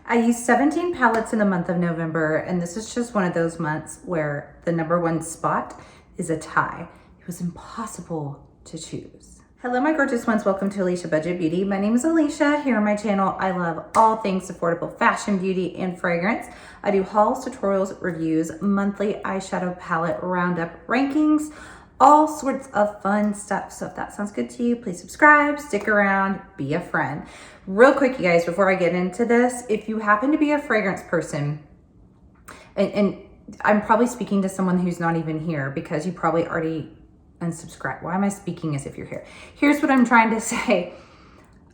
I used 17 palettes in the month of November, and this is just one of those months where the #1 spot is a tie. It was impossible to choose. Hello, my gorgeous ones. Welcome to Aleisha Budget Beauty. My name is Aleisha. Here on my channel, I love all things affordable fashion, beauty, and fragrance. I do hauls, tutorials, reviews, monthly eyeshadow palette roundup rankings, all sorts of fun stuff. So if that sounds good to you, please subscribe, stick around, be a friend. Real quick, you guys, before I get into this, if you happen to be a fragrance person, and I'm probably speaking to someone who's not even here because you probably already unsubscribed. Why am I speaking as if you're here? Here's what I'm trying to say.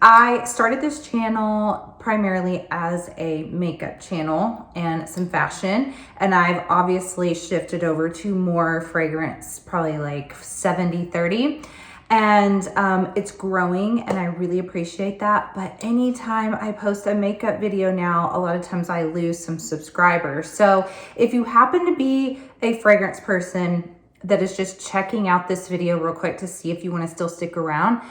I started this channel primarily as a makeup channel and some fashion, and I've obviously shifted over to more fragrance, probably like 70-30, and it's growing and I really appreciate that. But anytime I post a makeup video now, a lot of times I lose some subscribers. So if you happen to be a fragrance person that is just checking out this video real quick to see if you want to still stick around,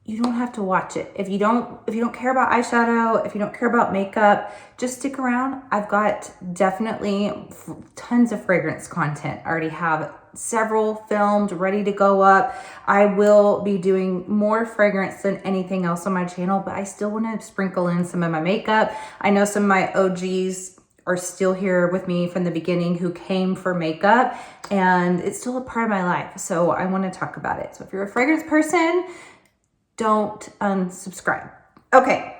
you don't have to watch it. If you don't care about eyeshadow, if you don't care about makeup, just stick around. I've got definitely tons of fragrance content. I already have several filmed, ready to go up. I will be doing more fragrance than anything else on my channel, but I still want to sprinkle in some of my makeup. I know some of my OGs are still here with me from the beginning who came for makeup, and it's still a part of my life. So I want to talk about it. So if you're a fragrance person, don't unsubscribe. Okay,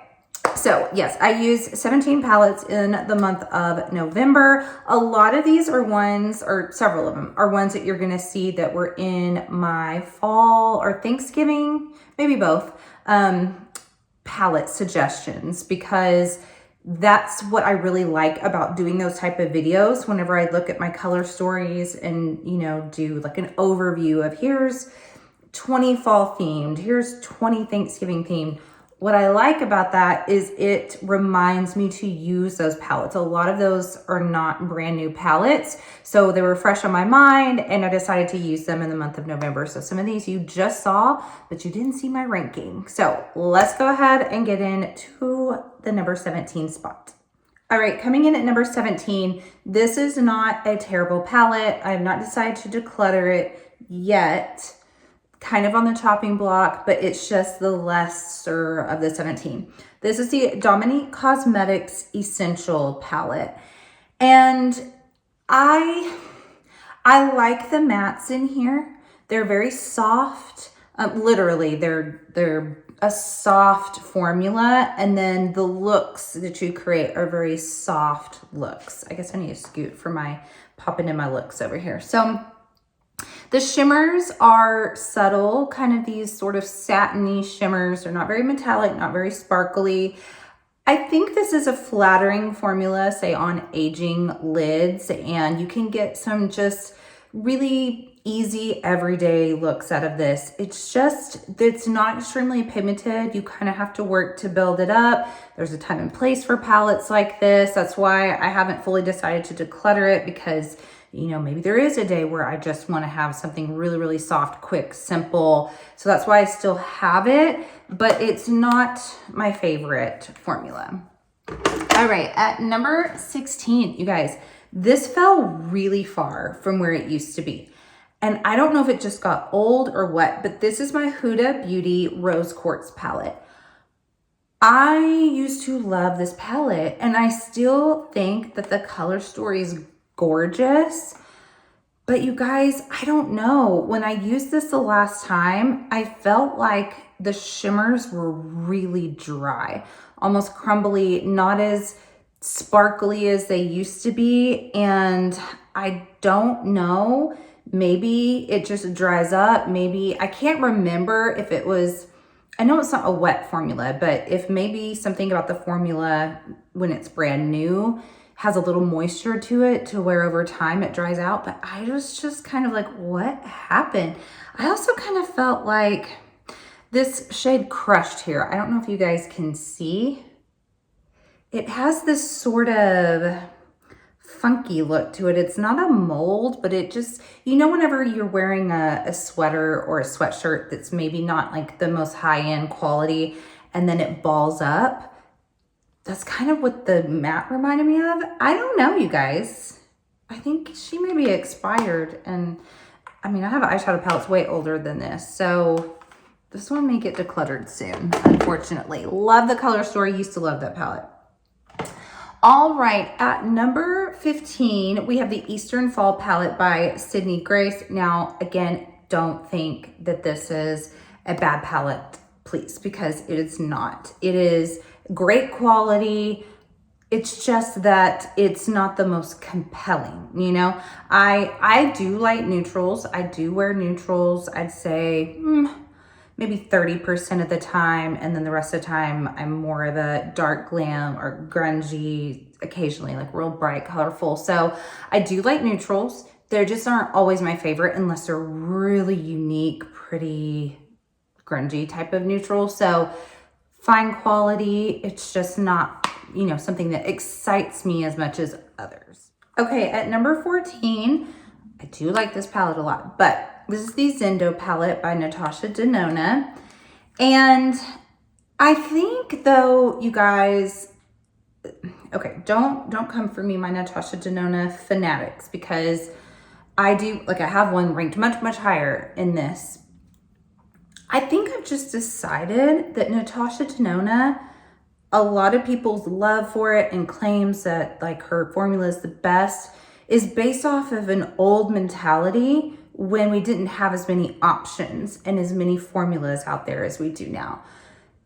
so yes, I used 17 palettes in the month of November. A lot of these are ones, or several of them, are ones that you're gonna see that were in my fall or Thanksgiving, maybe both, palette suggestions, because that's what I really like about doing those type of videos. Whenever I look at my color stories and, you know, do like an overview of here's 20 fall themed, here's 20 Thanksgiving themed. What I like about that is it reminds me to use those palettes. A lot of those are not brand new palettes, so they were fresh on my mind and I decided to use them in the month of November. So some of these you just saw, but you didn't see my ranking. So let's go ahead and get into the number 17 spot. All right, coming in at number 17, this is not a terrible palette. I have not decided to declutter it yet. Kind of on the chopping block, but it's just the lesser of the 17. This is the Dominique Cosmetics Essential Palette. And I like the mattes in here. They're very soft. Literally, they're a soft formula, and then the looks that you create are very soft looks. I guess I need to scoot for my popping in my looks over here. So the shimmers are subtle, kind of these sort of satiny shimmers. They're not very metallic, not very sparkly. I think this is a flattering formula, say on aging lids, and you can get some just really easy everyday looks out of this. It's not extremely pigmented. You kind of have to work to build it up. There's a time and place for palettes like this. That's why I haven't fully decided to declutter it, because you know, maybe there is a day where I just want to have something really, really soft, quick, simple. So that's why I still have it, but it's not my favorite formula. All right, at number 16, you guys, this fell really far from where it used to be. And I don't know if it just got old or what, but this is my Huda Beauty Rose Quartz palette. I used to love this palette, and I still think that the color story is gorgeous, but you guys, I don't know. When I used this the last time, I felt like the shimmers were really dry, almost crumbly, not as sparkly as they used to be. And I don't know, maybe it just dries up. Maybe, I can't remember if it was, I know it's not a wet formula, but if maybe something about the formula when it's brand new has a little moisture to it to where over time it dries out. But I was just kind of like, what happened? I also kind of felt like this shade Crushed here. I don't know if you guys can see. It has this sort of funky look to it. It's not a mold, but it just, you know, whenever you're wearing a sweater or a sweatshirt that's maybe not like the most high-end quality, and then it balls up, that's kind of what the matte reminded me of. I don't know, you guys. I think she may be expired. And I mean, I have eyeshadow palettes way older than this. So this one may get decluttered soon, unfortunately. Love the color story. Used to love that palette. All right, at number 15, we have the Eastern Fall palette by Sydney Grace. Now, again, don't think that this is a bad palette, please, because it is not. It is great quality. It's just that it's not the most compelling, you know? I do like neutrals. I do wear neutrals, I'd say maybe 30% of the time, and then the rest of the time I'm more of a dark glam or grungy, occasionally like real bright, colorful. So I do like neutrals. They just aren't always my favorite unless they're really unique, pretty grungy type of neutral. So fine quality, it's just not, you know, something that excites me as much as others. Okay, at number 14, I do like this palette a lot, but this is the Zendo palette by Natasha Denona. And I think though, you guys, okay, don't come for me, my Natasha Denona fanatics, because I have one ranked much higher in this. I think I've just decided that Natasha Denona, a lot of people's love for it and claims that like her formula is the best, is based off of an old mentality when we didn't have as many options and as many formulas out there as we do now.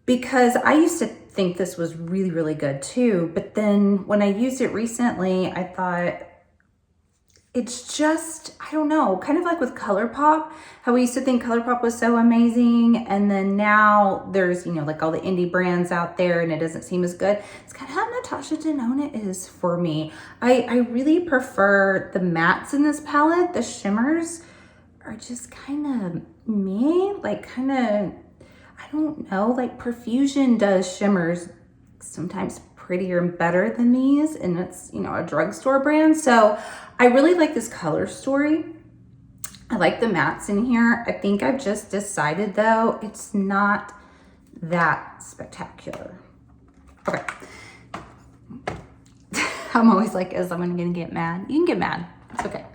Because I used to think this was really good too, but then when I used it recently, I thought it's just, I don't know, kind of like with ColourPop, how we used to think ColourPop was so amazing, and then now there's, you know, like all the indie brands out there and it doesn't seem as good. It's kind of how Natasha Denona is for me. I really prefer the mattes in this palette. The shimmers are just kind of meh, like kind of, I don't know, like Perfusion does shimmers sometimes prettier and better than these, and it's, you know, a drugstore brand. So I really like this color story. I like the mattes in here. I think I've just decided though, it's not that spectacular. Okay. I'm always like, is someone gonna get mad? You can get mad, it's okay.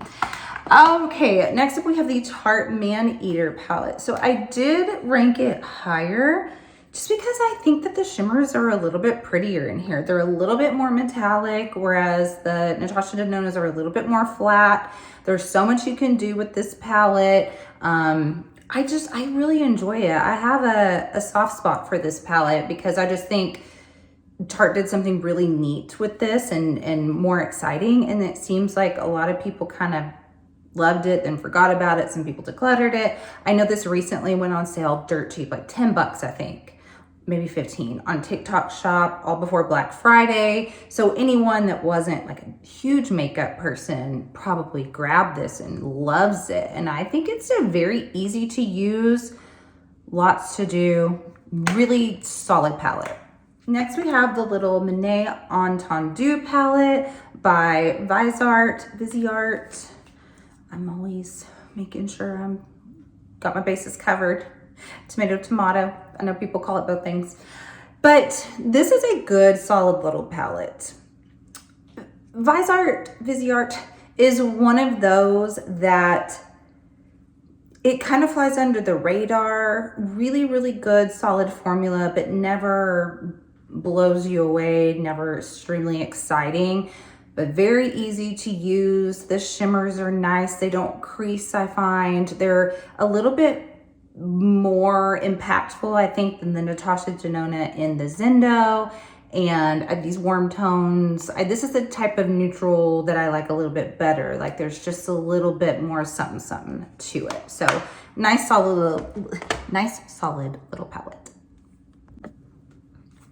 Okay, next up we have the Tarte Man Eater palette. So I did rank it higher just because I think that the shimmers are a little bit prettier in here. They're a little bit more metallic, whereas the Natasha Denonas are a little bit more flat. There's so much you can do with this palette. I really enjoy it. I have a soft spot for this palette because I just think Tarte did something really neat with this and more exciting. And it seems like a lot of people kind of loved it, then forgot about it. Some people decluttered it. I know this recently went on sale dirt cheap, like 10 bucks, I think, maybe 15 on TikTok Shop, all before Black Friday. So anyone that wasn't like a huge makeup person probably grabbed this and loves it. And I think it's a very easy to use, lots to do, really solid palette. Next, we have the little Monet Entendu palette by Viseart. I'm always making sure I'm got my bases covered. Tomato. I know people call it both things. But this is a good, solid little palette. Viseart is one of those that it kind of flies under the radar. Really good, solid formula, but never blows you away, never extremely exciting, but very easy to use. The shimmers are nice. They don't crease, I find. They're a little bit more impactful, I think, than the Natasha Denona in the Zendo. And these warm tones, this is the type of neutral that I like a little bit better. Like there's just a little bit more something to it. So nice solid little palette.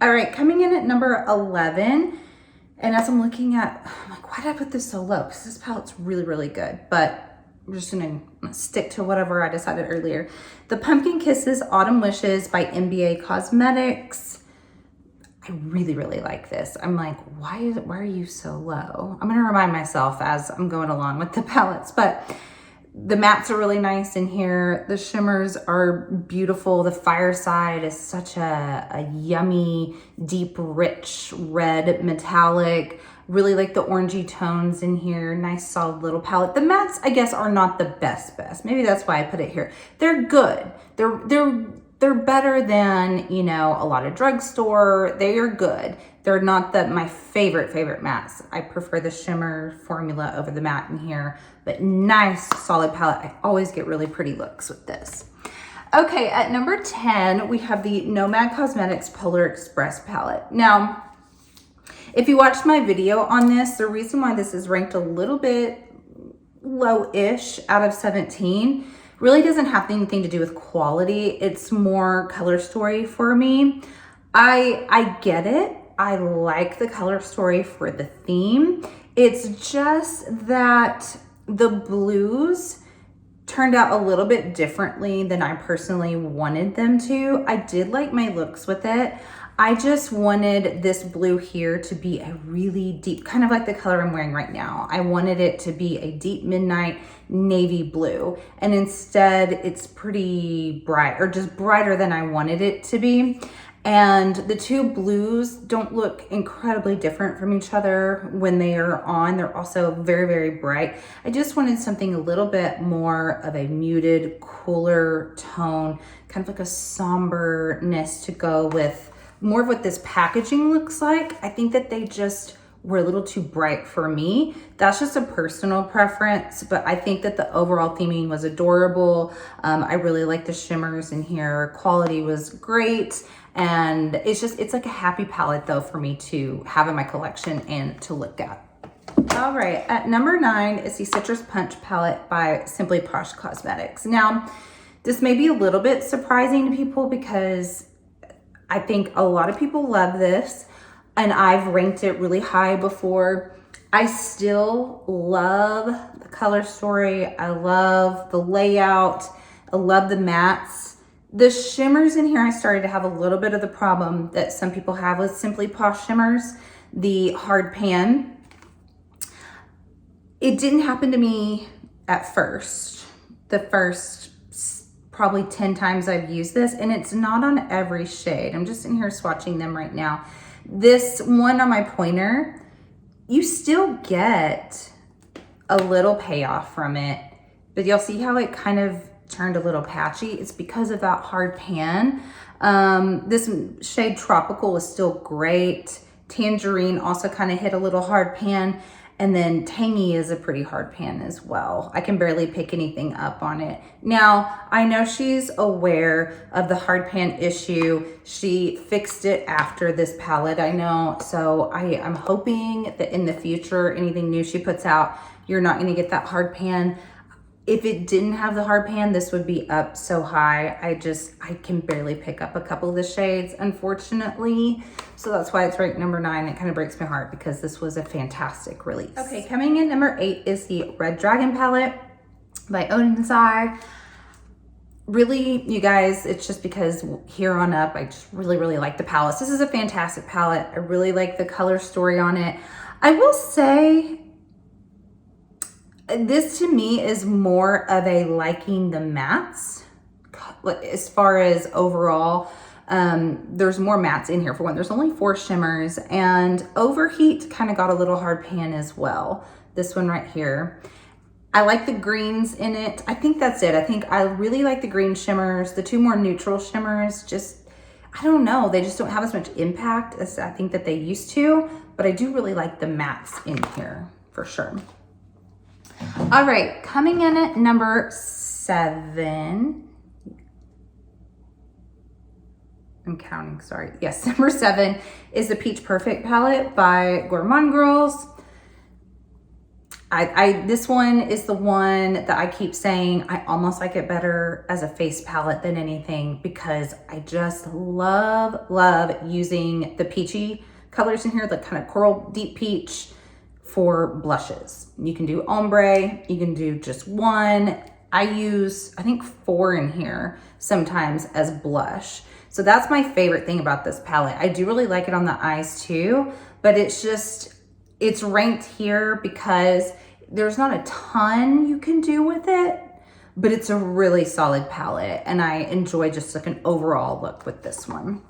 All right, coming in at number 11. And as I'm looking at, I'm like, why did I put this so low? Because this palette's really good. But I'm just gonna stick to whatever I decided earlier. The Pumpkin Kisses Autumn Wishes by MBA Cosmetics. I really like this. I'm like, why are you so low? I'm gonna remind myself as I'm going along with the palettes, but The mattes are really nice in here. The shimmers are beautiful. The Fireside is such a yummy, deep, rich red metallic. Really like the orangey tones in here. Nice solid little palette. The mattes, I guess, are not the best. Maybe that's why I put it here. They're good. They're better than, you know, a lot of drugstore. They are good. They're not my favorite mattes. I prefer the shimmer formula over the matte in here, but nice solid palette. I always get really pretty looks with this. Okay, at number 10, we have the Nomad Cosmetics Polar Express palette. Now, if you watched my video on this, the reason why this is ranked a little bit low-ish out of 17 really doesn't have anything to do with quality. It's more color story for me. I get it. I like the color story for the theme. It's just that the blues turned out a little bit differently than I personally wanted them to. I did like my looks with it. I just wanted this blue here to be a really deep, kind of like the color I'm wearing right now. I wanted it to be a deep midnight navy blue, and instead it's pretty bright, or just brighter than I wanted it to be. And the two blues don't look incredibly different from each other when they are on. They're also very, very bright. I just wanted something a little bit more of a muted, cooler tone, kind of like a somberness to go with more of what this packaging looks like. I think that they just were a little too bright for me. That's just a personal preference, but I think that the overall theming was adorable. I really like the shimmers in here. Quality was great. And it's like a happy palette though for me to have in my collection and to look at. All right, at number 9 is the Citrus Punch palette by Simply Posh Cosmetics. Now, this may be a little bit surprising to people because I think a lot of people love this, and I've ranked it really high before. I still love the color story. I love the layout. I love the mattes. The shimmers in here, I started to have a little bit of the problem that some people have with Simply Posh shimmers, the hard pan. It didn't happen to me at first. The first probably 10 times I've used this, and it's not on every shade. I'm just in here swatching them right now. This one on my pointer, you still get a little payoff from it, but you'll see how it kind of turned a little patchy. It's because of that hard pan. This shade Tropical is still great. Tangerine also kind of hit a little hard pan. And then Tangy is a pretty hard pan as well. I can barely pick anything up on it. Now, I know she's aware of the hard pan issue. She fixed it after this palette, I know. So I'm hoping that in the future, anything new she puts out, you're not gonna get that hard pan. If it didn't have the hard pan, this would be up so high. I can barely pick up a couple of the shades, unfortunately. So that's why it's ranked number 9. It kind of breaks my heart because this was a fantastic release. Okay, coming in number 8 is the Red Dragon palette by Oden. Really, you guys, it's just because here on up, I just really, really like the palettes. This is a fantastic palette. I really like the color story on it. I will say, this to me is more of a liking the mattes as far as overall. There's more mattes in here for one. There's only 4 shimmers, and Overheat kind of got a little hard pan as well. This one right here. I like the greens in it. I think that's it. I think I really like the green shimmers. The 2 more neutral shimmers, just, I don't know. They just don't have as much impact as I think that they used to, but I do really like the mattes in here for sure. All right, coming in at number 7. I'm counting, sorry. Yes, number 7 is the Peach Perfect palette by Gourmande Girls. This one is the one that I keep saying I almost like it better as a face palette than anything, because I just love using the peachy colors in here, the kind of coral deep peach, for blushes. You can do ombre, you can do just one. I use, I think, 4 in here sometimes as blush. So that's my favorite thing about this palette. I do really like it on the eyes too, but it's ranked here because There's not a ton you can do with it, but it's a really solid palette, and I enjoy just like an overall look with this one.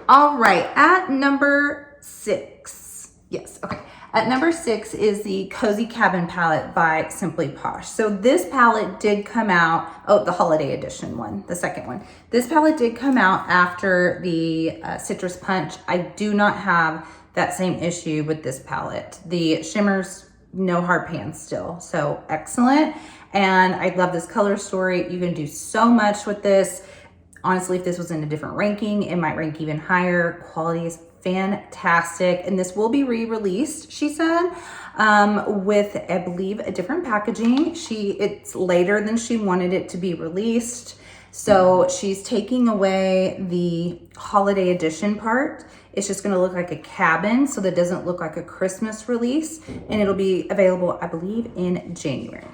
All right, at number 6, yes, okay. At number 6 is the Cozy Cabin palette by Simply Posh. So this palette did come out, oh, the holiday edition one, the second one. This palette did come out after the Citrus Punch. I do not have that same issue with this palette. The shimmers, no hard pans still, so excellent. And I love this color story. You can do so much with this. Honestly, if this was in a different ranking, it might rank even higher. Quality is fantastic. And this will be re-released, she said, with, I believe, a different packaging. It's later than she wanted it to be released. So she's taking away the holiday edition part. It's just gonna look like a cabin, so that doesn't look like a Christmas release. And it'll be available, I believe, in January.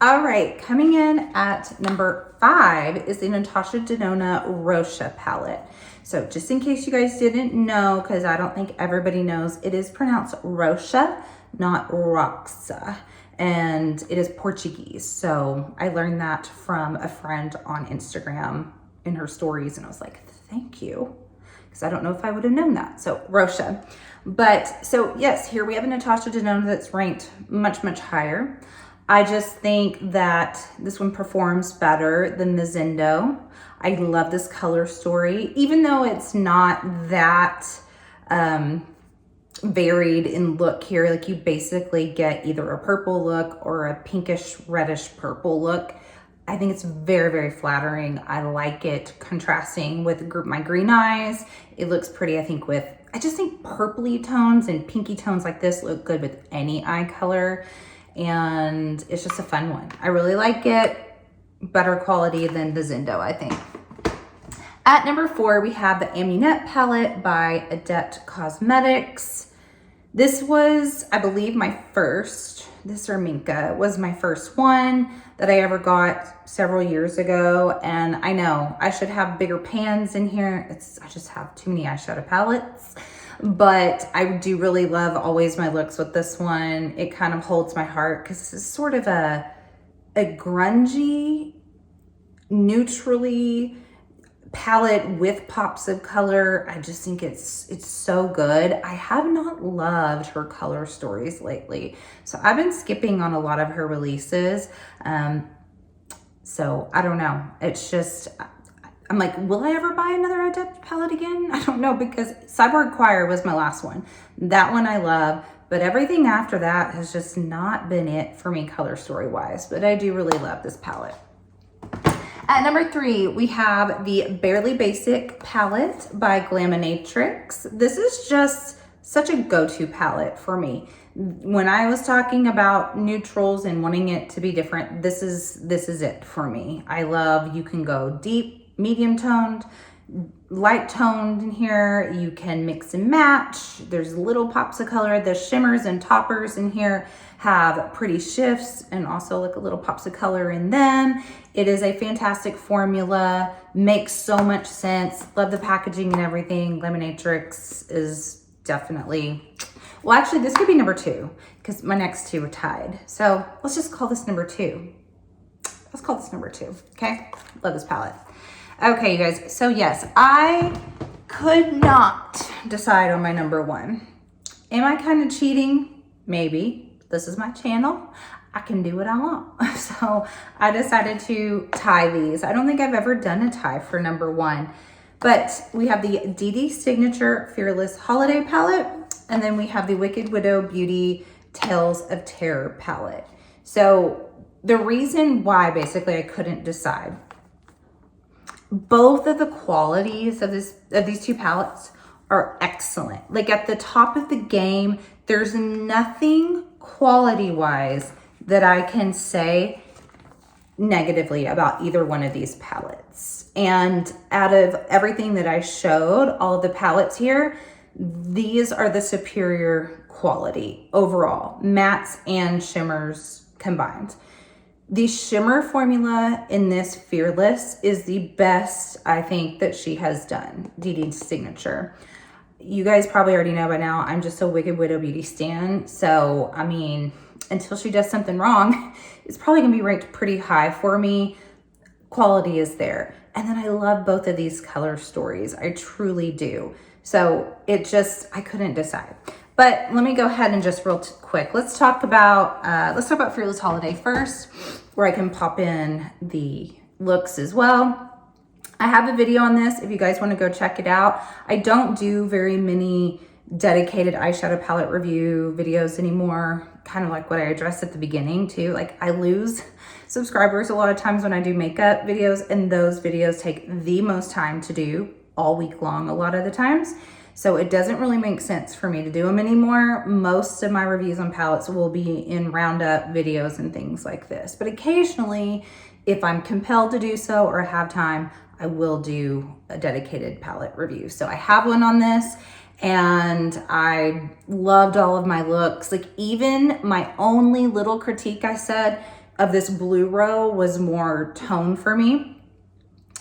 All right, coming in at number 5 is the Natasha Denona Rocha palette. So just in case you guys didn't know, because I don't think everybody knows, it is pronounced Rocha, not Roxa. And it is Portuguese. So I learned that from a friend on Instagram in her stories, and I was like, thank you. Because I don't know if I would have known that. So Rocha. But so yes, here we have a Natasha Denona that's ranked much, much higher. I just think that this one performs better than the Zendo. I love this color story, even though it's not that varied in look here. Like you basically get either a purple look or a pinkish reddish purple look. I think it's very, very flattering. I like it contrasting with my green eyes. It looks pretty, I think, with, I just think purpley tones and pinky tones like this look good with any eye color. And it's just a fun one. I really like it. Better quality than the Zendo, I think. At number 4, we have the Amunet palette by Adpet Cosmetics. This was, I believe, my first, this or Minka was my first one that I ever got several years ago. And I know I should have bigger pans in here. I just have too many eyeshadow palettes. But I do really love Always My Looks with this one. It kind of holds my heart because this is sort of a grungy, neutrally palette with pops of color. I just think it's so good. I have not loved her color stories lately. So I've been skipping on a lot of her releases. So I don't know. It's just, I'm like, will I ever buy another Adpet palette again? I don't know, because Cyborg Choir was my last one. That one I love, but everything after that has just not been it for me color story wise, but I do really love this palette. At number 3, we have the Barely Basic palette by Glaminatrix. This is just such a go-to palette for me. When I was talking about neutrals and wanting it to be different, this is it for me. I love, you can go deep, medium toned, light toned in here. You can mix and match. There's little pops of color. The shimmers and toppers in here have pretty shifts and also like a little pops of color in them. It is a fantastic formula, makes so much sense. Love the packaging and everything. Glaminatrix is definitely, well, actually this could be number 2 because my next 2 are tied. So let's just call this number 2. Let's call this number 2, okay? Love this palette. Okay, you guys, so yes, I could not decide on my number 1. Am I kind of cheating? Maybe. This is my channel. I can do what I want. So I decided to tie these. I don't think I've ever done a tie for number 1, but we have the Dede Signature Fearless Holiday Palette, and then we have the Wicked Widow Beauty Tales of Terror Palette. So the reason why basically I couldn't decide, both of the qualities of these 2 palettes are excellent. Like at the top of the game, there's nothing quality-wise that I can say negatively about either one of these palettes. And out of everything that I showed, all of the palettes here, these are the superior quality overall, mattes and shimmers combined. The shimmer formula in this Fearless is the best, I think, that she has done, Dede Signature. you guys probably already know by now, I'm just a Wicked Widow Beauty stan. So, I mean, until she does something wrong, it's probably gonna be ranked pretty high for me. Quality is there. And then I love both of these color stories. I truly do. So I couldn't decide. But let me go ahead and just real quick, let's talk about Fearless Holiday first, where I can pop in the looks as well. I have a video on this if you guys want to go check it out. I don't do very many dedicated eyeshadow palette review videos anymore, kind of like what I addressed at the beginning too. Like, I lose subscribers a lot of times when I do makeup videos, and those videos take the most time to do all week long a lot of the times. So it doesn't really make sense for me to do them anymore. Most of my reviews on palettes will be in roundup videos and things like this. But occasionally, if I'm compelled to do so or have time, I will do a dedicated palette review. So I have one on this, and I loved all of my looks. Like, even my only little critique I said of this blue row was more tone for me,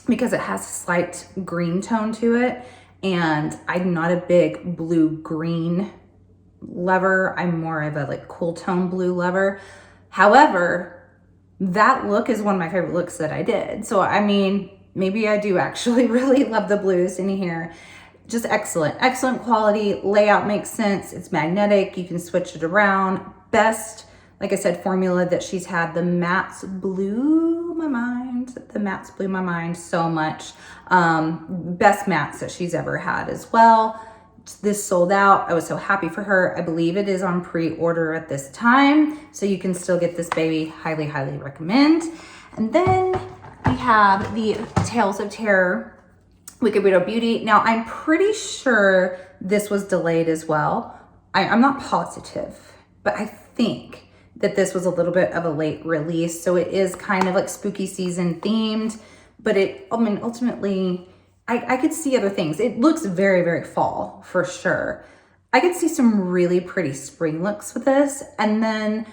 because it has a slight green tone to it. And I'm not a big blue-green lover. I'm more of a like cool tone blue lover. However, that look is one of my favorite looks that I did. So, I mean, maybe I do actually really love the blues in here. Just excellent quality. Layout makes sense. It's magnetic. You can switch it around. Best, like I said, formula that she's had. The mattes blew my mind. The mattes blew my mind so much. Best mattes that she's ever had as well. This sold out. I was so happy for her. I believe it is on pre-order at this time, so you can still get this baby. Highly recommend. And then we have the Tales of Terror Wicked Widow Beauty. Now, I'm pretty sure this was delayed as well. I'm not positive, but I think that this was a little bit of a late release. So it is kind of like spooky season themed, but ultimately, I could see other things. It looks very fall for sure. I could see some really pretty spring looks with this, and then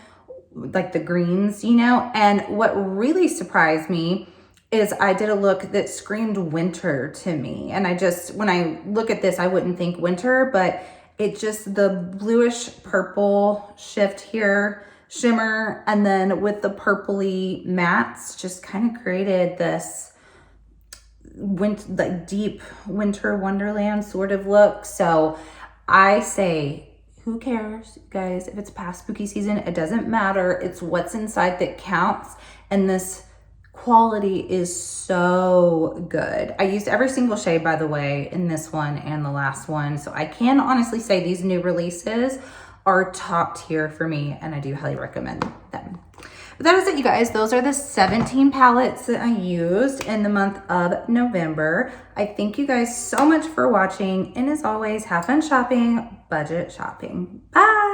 like the greens, you know. And what really surprised me is I did a look that screamed winter to me. And when I look at this, I wouldn't think winter, but it just, the bluish purple shift here, shimmer, and then with the purpley mattes, just kind of created this like deep winter wonderland sort of look. So I say, who cares, guys? If it's past spooky season, it doesn't matter. It's what's inside that counts. And this quality is so good. I used every single shade, by the way, in this one and the last one. So I can honestly say these new releases are top tier for me, and I do highly recommend them. But that is it, you guys. Those are the 17 palettes that I used in the month of November. I thank you guys so much for watching. And as always, have fun shopping, budget shopping. Bye.